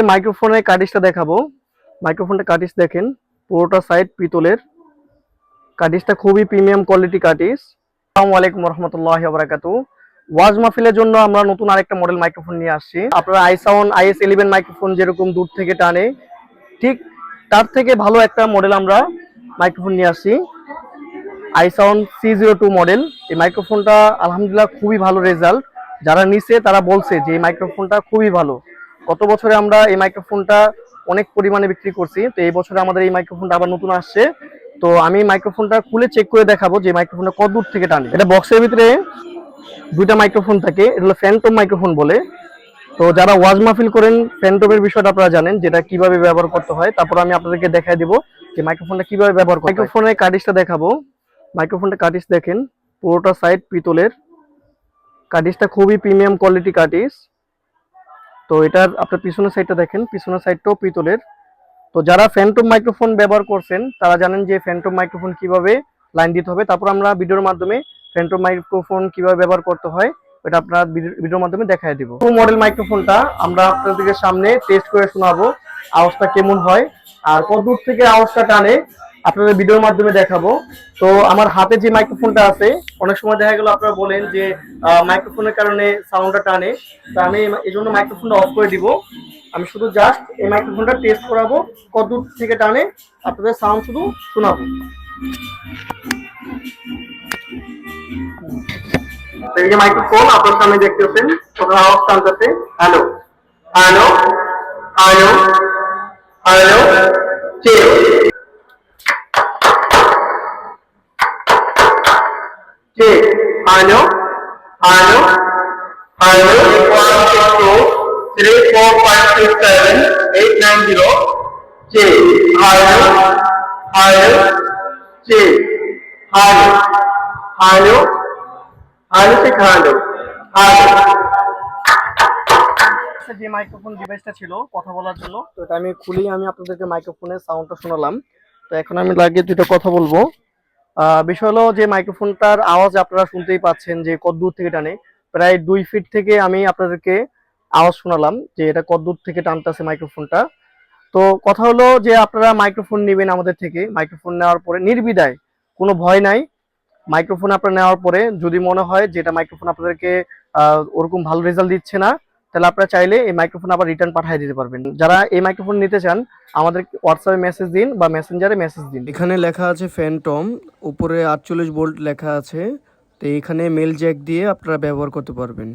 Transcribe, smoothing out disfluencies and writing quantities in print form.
মাইক্রোফোনের কার্টিজটা দেখাবো। মাইক্রোফোনটা কার্টিজ দেখেন, পুরোটা সাইড পিতলের। কার্টিজটা খুবই প্রিমিয়াম কোয়ালিটি কার্টিজ। আসসালামু আলাইকুম রহমতুল্লাহি ওয়া বারাকাতুহু। ওয়াজ মাহফিলের জন্য আমরা নতুন আরেকটা মডেল মাইক্রোফোন নিয়ে আসছি। আপনারা iSound IS11 মাইক্রোফোন যেরকম দূর থেকে টানে, ঠিক তার থেকে ভালো একটা মডেল আমরা মাইক্রোফোন নিয়ে আসছি। iSound C02 model. এই মাইক্রোফোনটা আলহামদুলিল্লাহ খুবই ভালো রেজাল্ট। যারা নিছে তারা বলছে যে এই মাইক্রোফোনটা খুবই ভালো। গত বছরে আমরা এই মাইক্রোফোনটা অনেক পরিমাণে বিক্রি করছি, তো এই বছরে আমাদের এই মাইক্রোফোনটা আবার নতুন আসছে। তো আমি মাইক্রোফোনটা খুলে চেক করে দেখাবো যে মাইক্রোফোনটা কত দূর থেকে টানে। এটা বক্সের ভিতরে দুইটা মাইক্রোফোন থাকে, এটা হলো ফ্যান্টম মাইক্রোফোন বলে। তো যারা ওয়াজ মাহফিল করেন ফ্যান্টমের বিষয়টা আপনারা জানেন, যেটা কিভাবে ব্যবহার করতে হয়। তারপর আমি আপনাদেরকে দেখাই দিব যে মাইক্রোফোনটা কিভাবে ব্যবহার করতে হয়। মাইক্রোফোনের কার্টিজটা দেখাবো। মাইক্রোফোনটা কার্টিজ দেখেন, পুরোটা সাইড পিতলের। কার্টিজটা খুবই প্রিমিয়াম কোয়ালিটি কার্টিজ। তো এটার আপনার পিছনের সাইডটা দেখেন, পিছনের সাইডটাও পিতলের। তো যারা ফ্যান্টম মাইক্রোফোন ব্যবহার করছেন তারা জানেন যে ফ্যান্টম মাইক্রোফোন কিভাবে লাইন দিতে হবে। তারপর আমরা ভিডিওর মাধ্যমে ফ্যান্টম মাইক্রোফোন কিভাবে ব্যবহার করতে হয় এটা আপনার ভিডিওর মাধ্যমে দেখাই দিব। মডেল মাইক্রোফোনটা আমরা আপনাদেরকে সামনে টেস্ট করে শোনাবো আওয়াজটা কেমন হয় আর কত দূর থেকে আওয়াজটা টানে আপনাদের ভিডিওর মাধ্যমে দেখাবো। তো আমার হাতে যে মাইক্রোফোনটা আছে, অনেক সময় দেখা গেল আপনারা বলেন যে মাইক্রোফোনের কারণে সাউন্ডটা টানে, তো আমি এই জন্য মাইক্রোফোনটা অফ করে দিব। আমি শুধু জাস্ট এই মাইক্রোফোনটা টেস্ট করাবো কত দূর থেকে টানে, আপনাদের সাউন্ড শুধু শোনাবো। এই যে মাইক্রোফোন আপনার সামনে দেখতেছেন, কত আওয়াজ টানতেছে। Hello hello hello hello, check check. Hello, hello, hello. 162 34567 890. Check. Hello, hello, check. Hello, hello, hello, check. Hello, hello. যে মাইক্রোফোন ডিভাইসটা ছিল কথা বলার জন্য, তো এটা আমি খুলি, আমি আপনাদেরকে মাইক্রোফোনের সাউন্ডটা শোনালাম। তো এখন আমি লাগিয়ে দুটো কথা বলবো। বিষয় হলো যে মাইক্রোফোনটার আওয়াজ আপনারা শুনতেই পাচ্ছেন যে কত দূর থেকে টানে। প্রায় 2 ফিট থেকে আমি আপনাদেরকে আওয়াজ শোনালাম যে এটা কত দূর থেকে টানতেছে মাইক্রোফোনটা। তো কথা হলো যে আপনারা মাইক্রোফোন নেবেন আমাদের থেকে, মাইক্রোফোন নেওয়ার পরে নির্দ্বিধায়, কোনো ভয় নাই। মাইক্রোফোন আপনারা নেওয়ার পরে যদি মনে হয় যে এটা মাইক্রোফোন আপনাদেরকে ওরকম ভালো রেজাল্ট দিচ্ছে না, তাহলে আপনারা চাইলে এই মাইক্রোফোন আবার রিটার্ন পাঠিয়ে দিতে পারবেন। যারা এই মাইক্রোফোন নিতে চান আমাদের হোয়াটসঅ্যাপে মেসেজ দিন বা মেসেঞ্জারে মেসেজ দিন। এখানে লেখা আছে ফ্যান্টম, উপরে 48 ভোল্ট লেখা আছে। তো এখানে মেল জ্যাক দিয়ে আপনারা ব্যবহার করতে পারবেন।